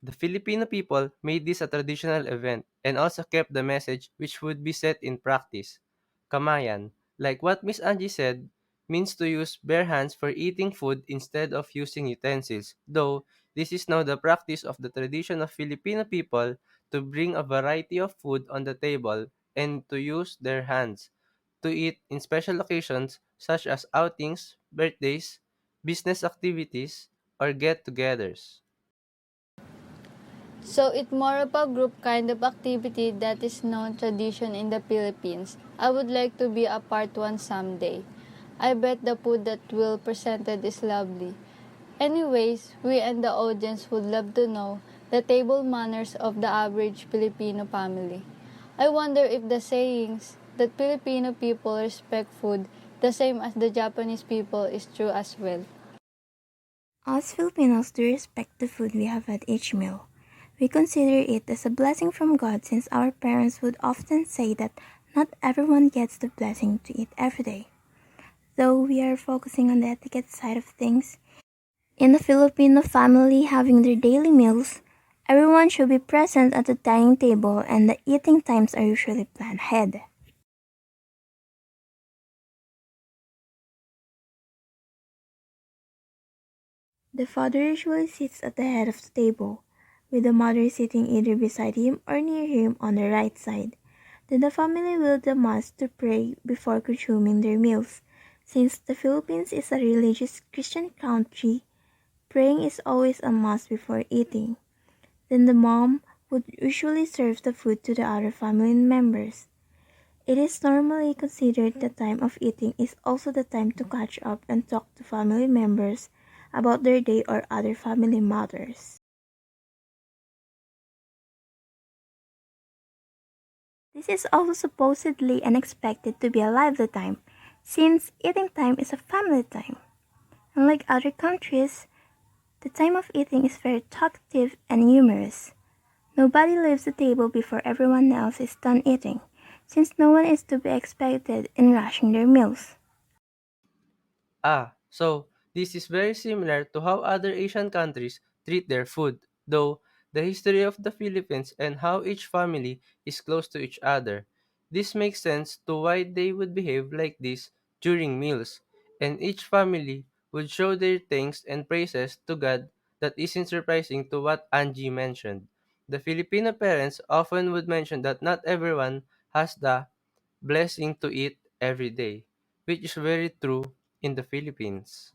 The Filipino people made this a traditional event and also kept the message which would be set in practice. Kamayan, like what Miss Angie said, means to use bare hands for eating food instead of using utensils, though this is now the practice of the tradition of Filipino people to bring a variety of food on the table and to use their hands to eat in special occasions such as outings, birthdays, business activities, or get-togethers. So it's more of a group kind of activity that is known tradition in the Philippines. I would like to be a part one someday. I bet the food that will presented is lovely. Anyways, we and the audience would love to know the table manners of the average Filipino family. I wonder if the sayings that Filipino people respect food the same as the Japanese people is true as well. Us Filipinos do respect the food we have at each meal. We consider it as a blessing from God since our parents would often say that not everyone gets the blessing to eat every day. Though we are focusing on the etiquette side of things, in a Filipino family having their daily meals, everyone should be present at the dining table and the eating times are usually planned ahead. The father usually sits at the head of the table, with the mother sitting either beside him or near him on the right side. Then the family will the mass to pray before consuming their meals. Since the Philippines is a religious Christian country, praying is always a must before eating. Then the mom would usually serve the food to the other family members. It is normally considered the time of eating is also the time to catch up and talk to family members about their day or other family matters. This is also supposedly and expected to be a lively time, since eating time is a family time. Unlike other countries, the time of eating is very talkative and humorous. Nobody leaves the table before everyone else is done eating, since no one is to be expected in rushing their meals. So this is very similar to how other Asian countries treat their food, though the history of the Philippines and how each family is close to each other. This makes sense to why they would behave like this during meals, and each family would show their thanks and praises to God. That isn't surprising to what Angie mentioned. The Filipino parents often would mention that not everyone has the blessing to eat every day, which is very true in the Philippines.